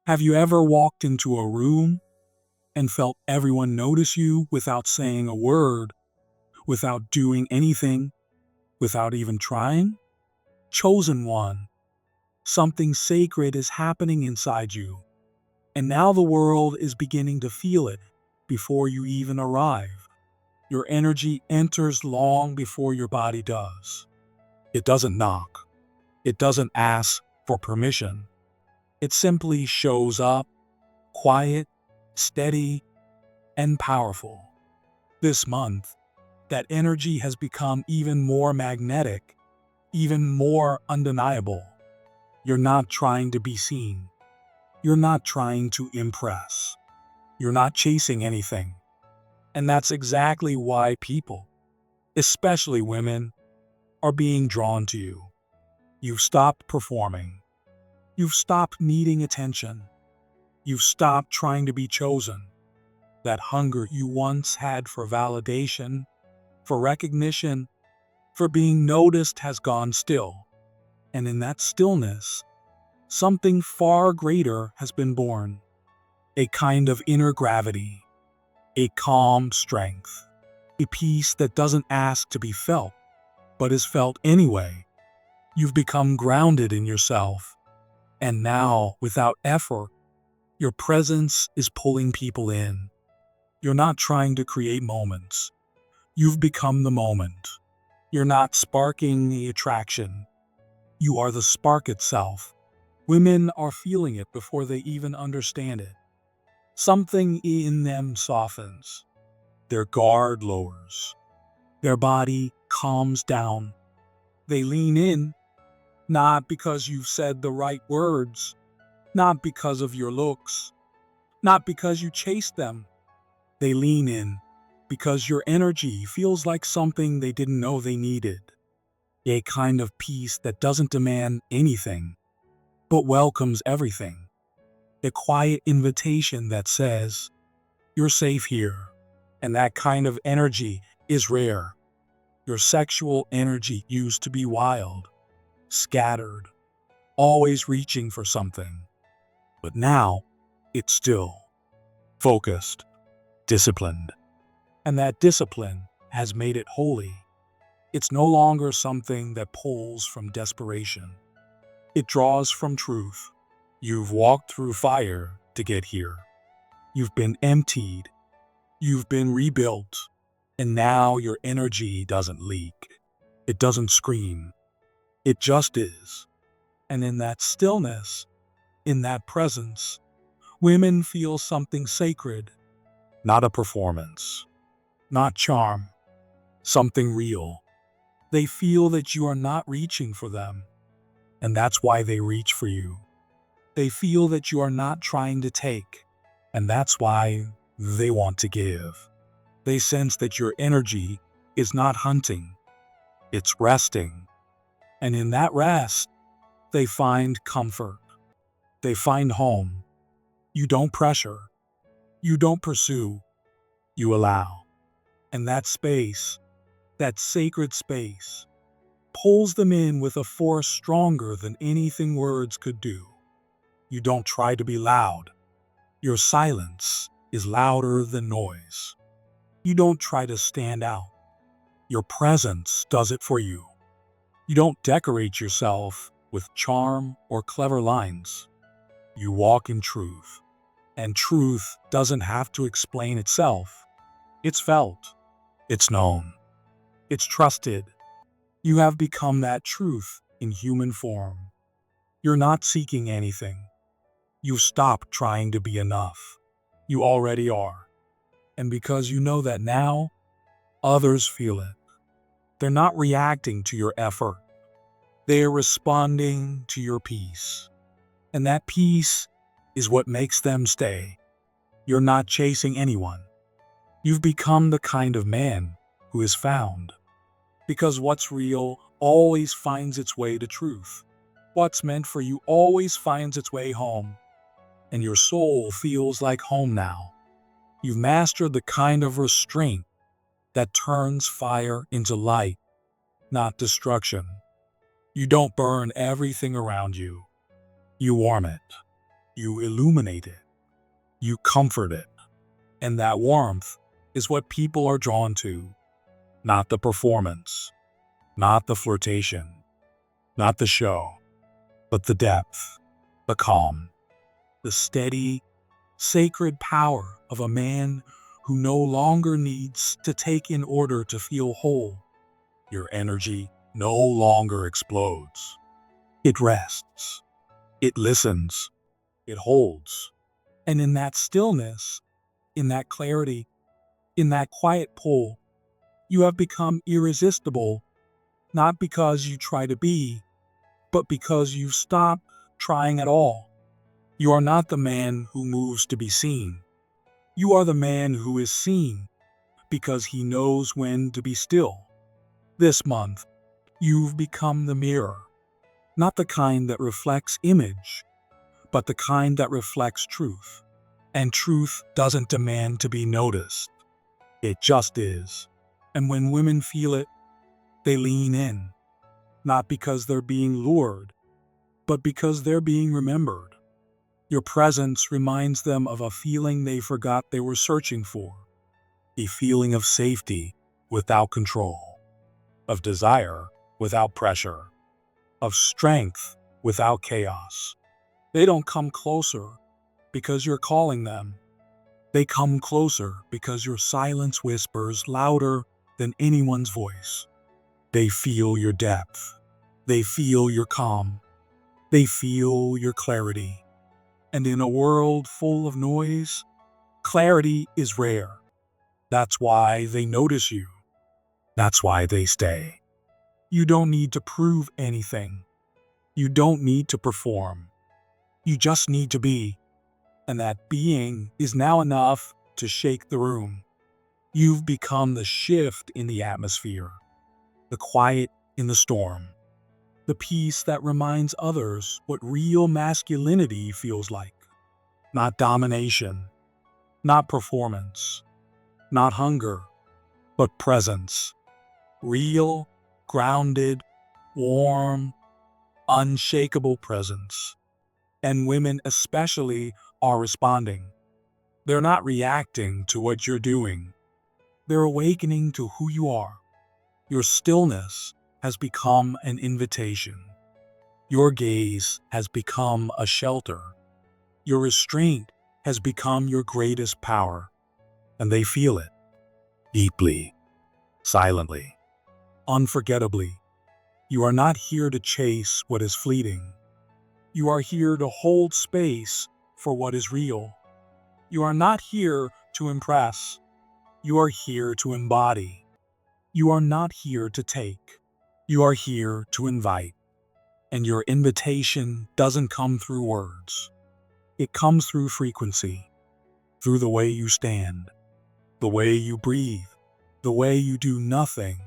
Have you ever walked into a room and felt everyone notice you without saying a word, without doing anything, without even trying? Chosen one, something sacred is happening inside you, and now the world is beginning to feel it before you even arrive. Your energy enters long before your body does. It doesn't knock. It doesn't ask for permission. It simply shows up, quiet, steady, and powerful. This month, that energy has become even more magnetic, even more undeniable. You're not trying to be seen. You're not trying to impress. You're not chasing anything. And that's exactly why people, especially women, are being drawn to you. You've stopped performing. You've stopped needing attention. You've stopped trying to be chosen. That hunger you once had for validation, for recognition, for being noticed has gone still. And in that stillness, something far greater has been born. A kind of inner gravity, a calm strength, a peace that doesn't ask to be felt, but is felt anyway. You've become grounded in yourself, and now, without effort, your presence is pulling people in. You're not trying to create moments. You've become the moment. You're not sparking the attraction. You are the spark itself. Women are feeling it before they even understand it. Something in them softens. Their guard lowers. Their body calms down. They lean in, not because you've said the right words, not because of your looks, not because you chased them. They lean in because your energy feels like something they didn't know they needed. A kind of peace that doesn't demand anything, but welcomes everything. A quiet invitation that says, "You're safe here." And that kind of energy is rare. Your sexual energy used to be wild, scattered, always reaching for something. But now, it's still, focused, disciplined. And that discipline has made it holy. It's no longer something that pulls from desperation. It draws from truth. You've walked through fire to get here. You've been emptied. You've been rebuilt. And now your energy doesn't leak. It doesn't scream. It just is. And in that stillness, in that presence, women feel something sacred. Not a performance. Not charm. Something real. They feel that you are not reaching for them. And that's why they reach for you. They feel that you are not trying to take. And that's why they want to give. They sense that your energy is not hunting. It's resting. And in that rest, they find comfort. They find home. You don't pressure. You don't pursue. You allow. And that space, that sacred space, pulls them in with a force stronger than anything words could do. You don't try to be loud. Your silence is louder than noise. You don't try to stand out. Your presence does it for you. You don't decorate yourself with charm or clever lines. You walk in truth. And truth doesn't have to explain itself. It's felt. It's known. It's trusted. You have become that truth in human form. You're not seeking anything. You've stopped trying to be enough. You already are. And because you know that now, others feel it. They're not reacting to your effort. They're responding to your peace. And that peace is what makes them stay. You're not chasing anyone. You've become the kind of man who is found. Because what's real always finds its way to truth. What's meant for you always finds its way home. And your soul feels like home now. You've mastered the kind of restraint that turns fire into light, not destruction. You don't burn everything around you. You warm it. You illuminate it. You comfort it. And that warmth is what people are drawn to. Not the performance, not the flirtation, not the show, but the depth, the calm, the steady, sacred power of a man who no longer needs to take in order to feel whole. Your energy no longer explodes. It rests. It listens. It holds. And in that stillness, in that clarity, in that quiet pull, you have become irresistible, not because you try to be, but because you stop trying at all. You are not the man who moves to be seen. You are the man who is seen because he knows when to be still. This month, you've become the mirror, not the kind that reflects image, but the kind that reflects truth. And truth doesn't demand to be noticed. It just is. And when women feel it, they lean in, not because they're being lured, but because they're being remembered. Your presence reminds them of a feeling they forgot they were searching for, a feeling of safety without control, of desire without pressure, of strength without chaos. They don't come closer because you're calling them. They come closer because your silence whispers louder than anyone's voice. They feel your depth. They feel your calm. They feel your clarity. And in a world full of noise, clarity is rare. That's why they notice you. That's why they stay. You don't need to prove anything. You don't need to perform. You just need to be. And that being is now enough to shake the room. You've become the shift in the atmosphere, the quiet in the storm, the peace that reminds others what real masculinity feels like. Not domination, not performance, not hunger, but presence. Real, grounded, warm, unshakable presence. And women especially are responding. They're not reacting to what you're doing. They're awakening to who you are. Your stillness has become an invitation. Your gaze has become a shelter. Your restraint has become your greatest power. And they feel it. Deeply. Silently. Unforgettably. You are not here to chase what is fleeting. You are here to hold space for what is real. You are not here to impress. You are here to embody. You are not here to take. You are here to invite. And your invitation doesn't come through words. It comes through frequency, through the way you stand, the way you breathe, the way you do nothing,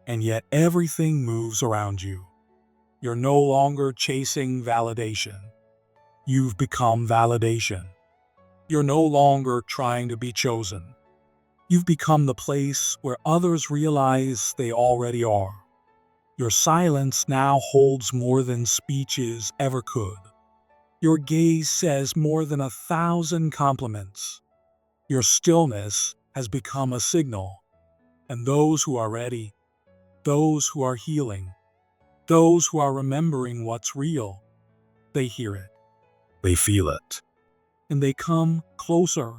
and yet everything moves around you. You're no longer chasing validation. You've become validation. You're no longer trying to be chosen. You've become the place where others realize they already are. Your silence now holds more than speeches ever could. Your gaze says more than 1,000 compliments. Your stillness has become a signal, and those who are ready, those who are healing, those who are remembering what's real, they hear it, they feel it, and they come closer,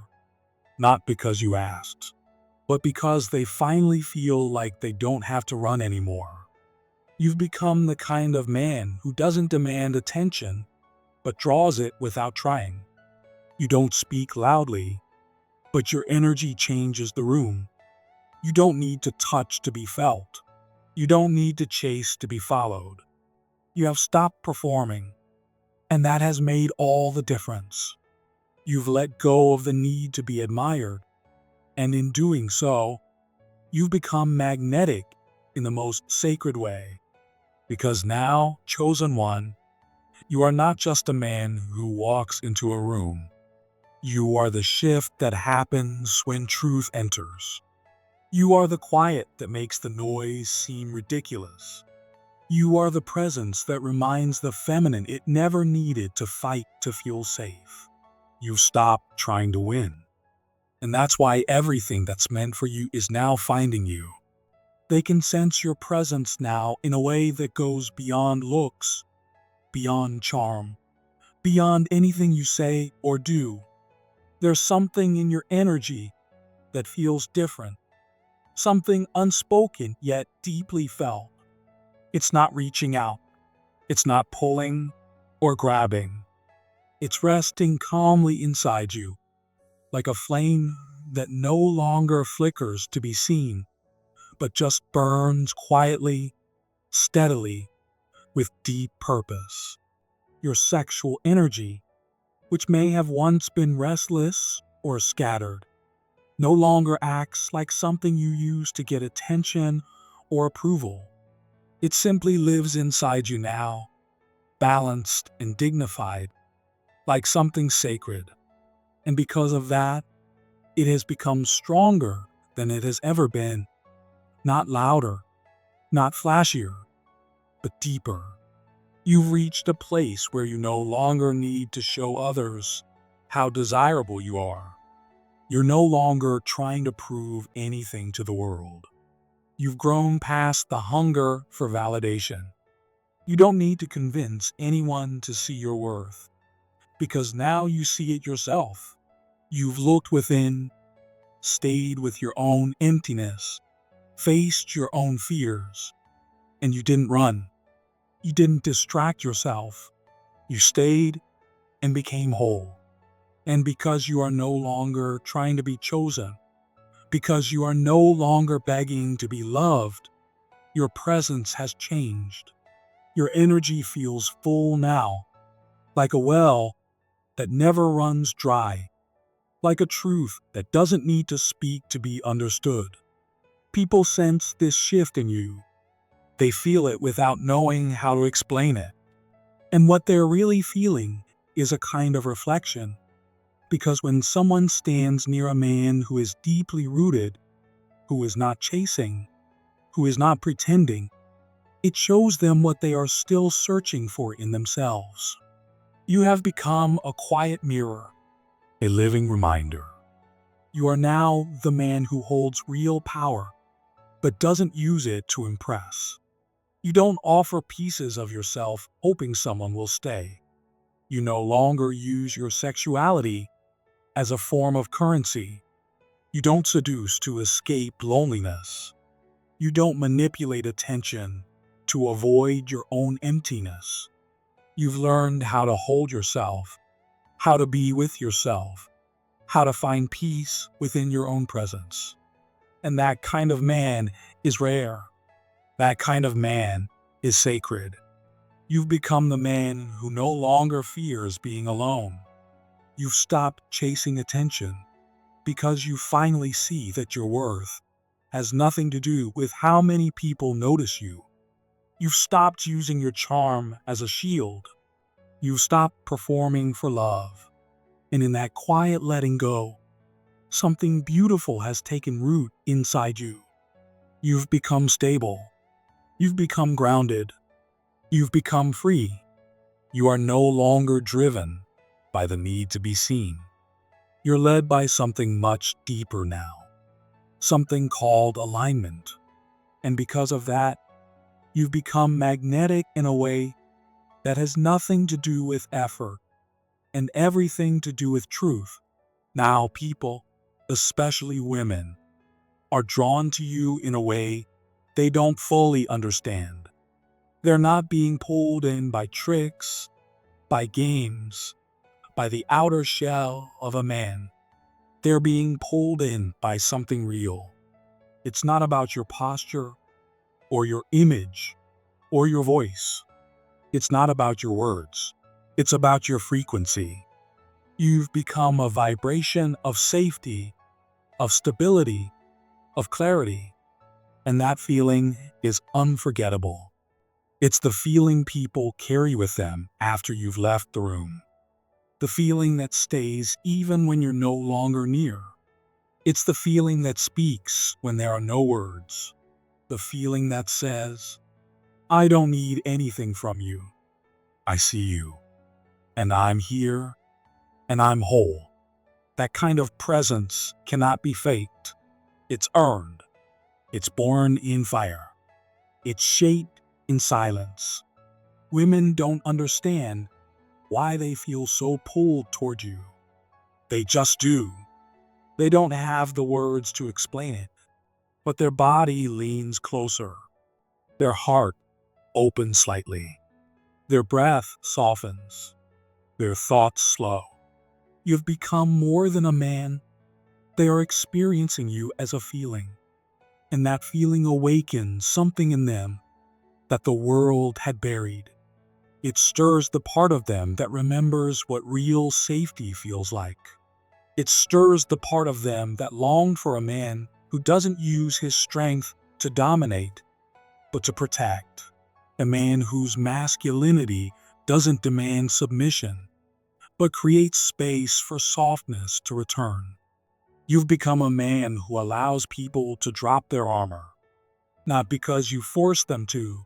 not because you asked, but because they finally feel like they don't have to run anymore. You've become the kind of man who doesn't demand attention, but draws it without trying. You don't speak loudly, but your energy changes the room. You don't need to touch to be felt. You don't need to chase to be followed. You have stopped performing, and that has made all the difference. You've let go of the need to be admired, and in doing so, you've become magnetic in the most sacred way. Because now, chosen one, you are not just a man who walks into a room. You are the shift that happens when truth enters. You are the quiet that makes the noise seem ridiculous. You are the presence that reminds the feminine it never needed to fight to feel safe. You've stopped trying to win. And that's why everything that's meant for you is now finding you. They can sense your presence now in a way that goes beyond looks, beyond charm, beyond anything you say or do. There's something in your energy that feels different, something unspoken yet deeply felt. It's not reaching out, it's not pulling or grabbing. It's resting calmly inside you, like a flame that no longer flickers to be seen, but just burns quietly, steadily, with deep purpose. Your sexual energy, which may have once been restless or scattered, no longer acts like something you use to get attention or approval. It simply lives inside you now, balanced and dignified, like something sacred. And because of that, it has become stronger than it has ever been. Not louder, not flashier, but deeper. You've reached a place where you no longer need to show others how desirable you are. You're no longer trying to prove anything to the world. You've grown past the hunger for validation. You don't need to convince anyone to see your worth, because now you see it yourself. You've looked within, stayed with your own emptiness, faced your own fears, and you didn't run. You didn't distract yourself. You stayed and became whole. And because you are no longer trying to be chosen, because you are no longer begging to be loved, your presence has changed. Your energy feels full now, like a well that never runs dry, like a truth that doesn't need to speak to be understood. People sense this shift in you. They feel it without knowing how to explain it. And what they're really feeling is a kind of reflection. Because when someone stands near a man who is deeply rooted, who is not chasing, who is not pretending, it shows them what they are still searching for in themselves. You have become a quiet mirror, a living reminder. You are now the man who holds real power, but doesn't use it to impress. You don't offer pieces of yourself hoping someone will stay. You no longer use your sexuality as a form of currency. You don't seduce to escape loneliness. You don't manipulate attention to avoid your own emptiness. You've learned how to hold yourself, how to be with yourself, how to find peace within your own presence. And that kind of man is rare. That kind of man is sacred. You've become the man who no longer fears being alone. You've stopped chasing attention because you finally see that your worth has nothing to do with how many people notice you. You've stopped using your charm as a shield. You've stopped performing for love. And in that quiet letting go, something beautiful has taken root inside you. You've become stable. You've become grounded. You've become free. You are no longer driven by the need to be seen. You're led by something much deeper now, something called alignment. And because of that, you've become magnetic in a way that has nothing to do with effort and everything to do with truth. Now people, especially women, are drawn to you in a way they don't fully understand. They're not being pulled in by tricks, by games, by the outer shell of a man. They're being pulled in by something real. It's not about your posture or your image or your voice. It's not about your words. It's about your frequency. You've become a vibration of safety, of stability, of clarity, and that feeling is unforgettable. It's the feeling people carry with them after you've left the room. The feeling that stays even when you're no longer near. It's the feeling that speaks when there are no words. The feeling that says, I don't need anything from you. I see you, and I'm here, and I'm whole. That kind of presence cannot be faked. It's earned. It's born in fire. It's shaped in silence. Women don't understand why they feel so pulled toward you. They just do. They don't have the words to explain it, but their body leans closer. Their heart opens slightly. Their breath softens. Their thoughts slow. You've become more than a man. They are experiencing you as a feeling, and that feeling awakens something in them that the world had buried. It stirs the part of them that remembers what real safety feels like. It stirs the part of them that longed for a man who doesn't use his strength to dominate, but to protect. A man whose masculinity doesn't demand submission, but creates space for softness to return. You've become a man who allows people to drop their armor, not because you force them to,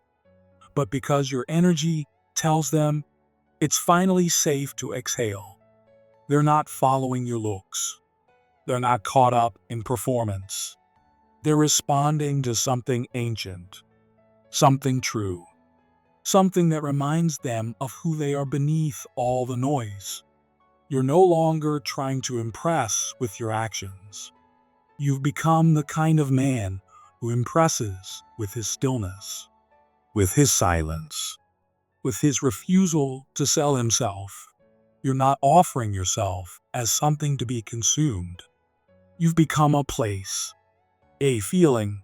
but because your energy tells them it's finally safe to exhale. They're not following your looks. They're not caught up in performance. They're responding to something ancient, something true, something that reminds them of who they are beneath all the noise. You're no longer trying to impress with your actions. You've become the kind of man who impresses with his stillness, with his silence, with his refusal to sell himself. You're not offering yourself as something to be consumed. You've become a place, a feeling,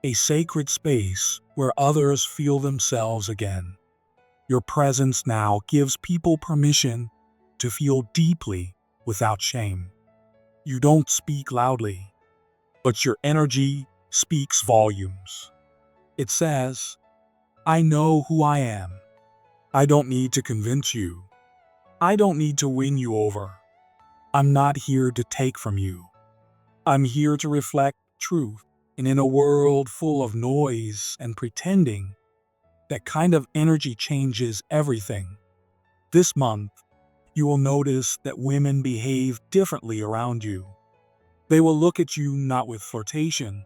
a sacred space where others feel themselves again. Your presence now gives people permission to feel deeply without shame. You don't speak loudly, but your energy speaks volumes. It says, I know who I am. I don't need to convince you. I don't need to win you over. I'm not here to take from you. I'm here to reflect truth. And in a world full of noise and pretending, that kind of energy changes everything. This month, you will notice that women behave differently around you. They will look at you not with flirtation,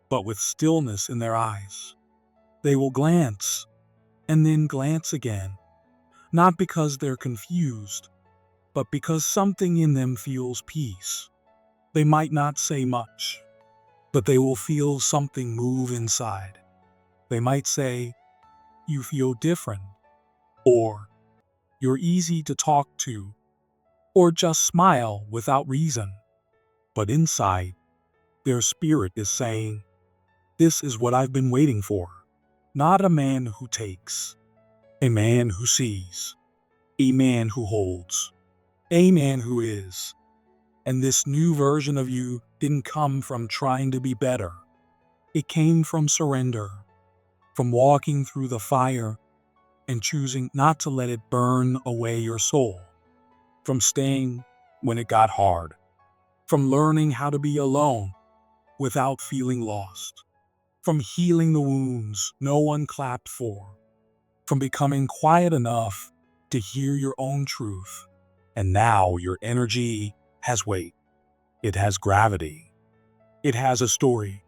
but with stillness in their eyes. They will glance, and then glance again, not because they're confused, but because something in them feels peace. They might not say much, but they will feel something move inside. They might say, you feel different, or you're easy to talk to, or just smile without reason. But inside, their spirit is saying, this is what I've been waiting for. Not a man who takes, a man who sees, a man who holds, a man who is. And this new version of you didn't come from trying to be better. It came from surrender, from walking through the fire and choosing not to let it burn away your soul, from staying when it got hard, from learning how to be alone without feeling lost, from healing the wounds no one clapped for, from becoming quiet enough to hear your own truth. And now your energy has weight. It has gravity. It has a story.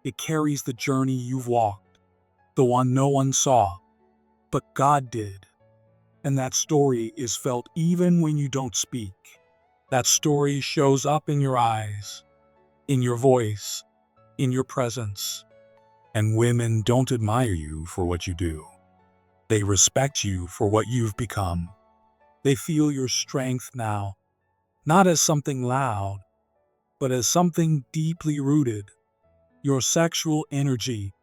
It carries the journey you've walked, the one no one saw, but God did. And that story is felt even when you don't speak. That story shows up in your eyes, in your voice, in your presence. And women don't admire you for what you do. They respect you for what you've become. They feel your strength now, not as something loud, but as something deeply rooted. Your sexual energy,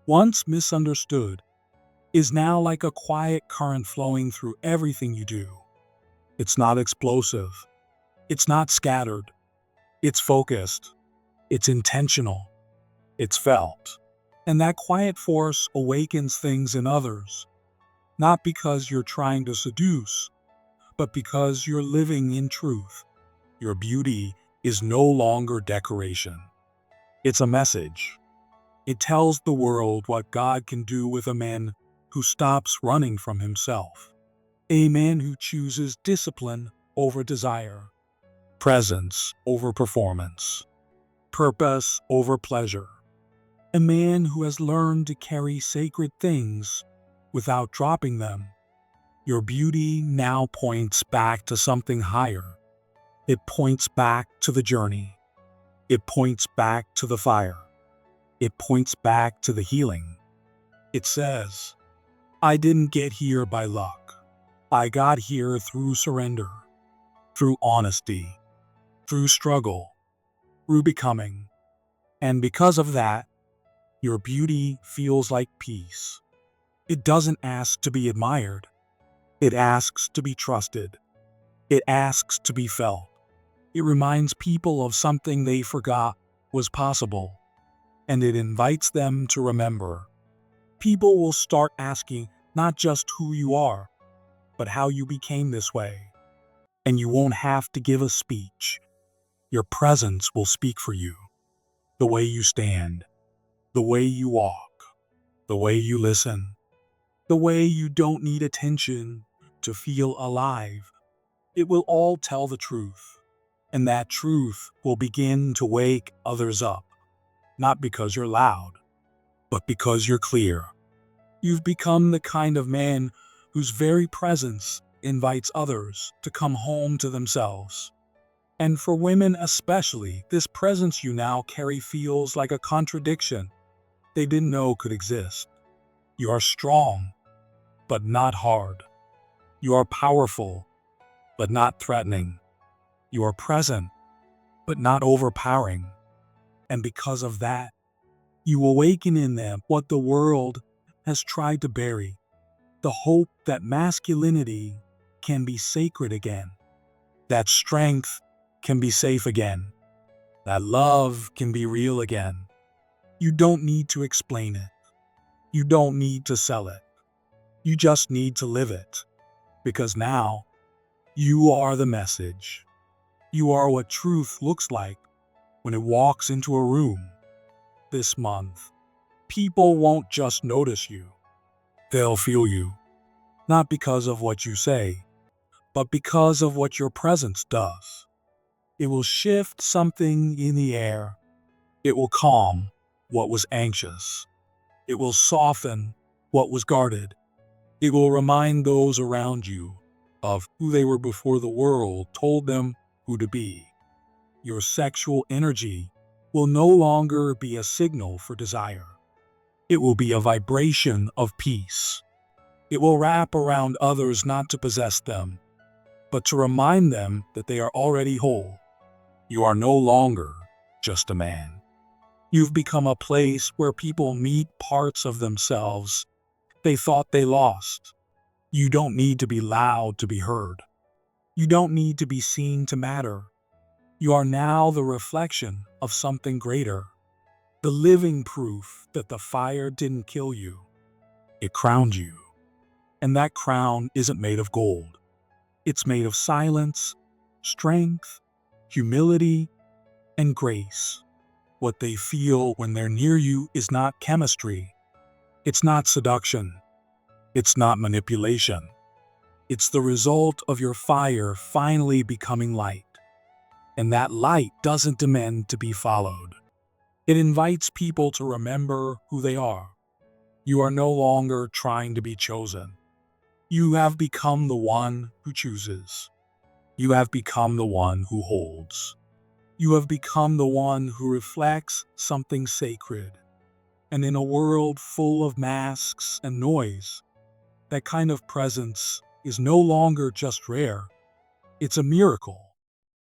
once misunderstood, is now like a quiet current flowing through everything you do. It's not explosive. It's not scattered. It's focused. It's intentional. It's felt. And that quiet force awakens things in others, not because you're trying to seduce, but because you're living in truth. Your beauty is no longer decoration. It's a message. It tells the world what God can do with a man who stops running from himself. A man who chooses discipline over desire, presence over performance, purpose over pleasure. A man who has learned to carry sacred things without dropping them. Your beauty now points back to something higher. It points back to the journey. It points back to the fire. It points back to the healing. It says, I didn't get here by luck. I got here through surrender, through honesty, through struggle, through becoming. And because of that, your beauty feels like peace. It doesn't ask to be admired. It asks to be trusted. It asks to be felt. It reminds people of something they forgot was possible. And it invites them to remember. People will start asking not just who you are, but how you became this way. And you won't have to give a speech. Your presence will speak for you. The way you stand, the way you walk, the way you listen, the way you don't need attention to feel alive. It will all tell the truth. And that truth will begin to wake others up. Not because you're loud, but because you're clear. You've become the kind of man whose very presence invites others to come home to themselves. And for women especially, this presence you now carry feels like a contradiction they didn't know could exist. You are strong, but not hard. You are powerful, but not threatening. You are present, but not overpowering. And because of that, you awaken in them what the world has tried to bury, the hope that masculinity can be sacred again, that strength can be safe again, that love can be real again. You don't need to explain it. You don't need to sell it. You just need to live it, because now you are the message. You are what truth looks like when it walks into a room. This month, people won't just notice you. They'll feel you. Not because of what you say, but because of what your presence does. It will shift something in the air. It will calm what was anxious. It will soften what was guarded. It will remind those around you of who they were before the world told them who to be. Your sexual energy will no longer be a signal for desire. It will be a vibration of peace. It will wrap around others not to possess them, but to remind them that they are already whole. You are no longer just a man. You've become a place where people meet parts of themselves they thought they lost. You don't need to be loud to be heard. You don't need to be seen to matter. You are now the reflection of something greater, the living proof that the fire didn't kill you. It crowned you. And that crown isn't made of gold. It's made of silence, strength, humility, and grace. What they feel when they're near you is not chemistry. It's not seduction. It's not manipulation. It's the result of your fire finally becoming light. And that light doesn't demand to be followed. It invites people to remember who they are. You are no longer trying to be chosen. You have become the one who chooses. You have become the one who holds. You have become the one who reflects something sacred. And in a world full of masks and noise, that kind of presence is no longer just rare. It's a miracle.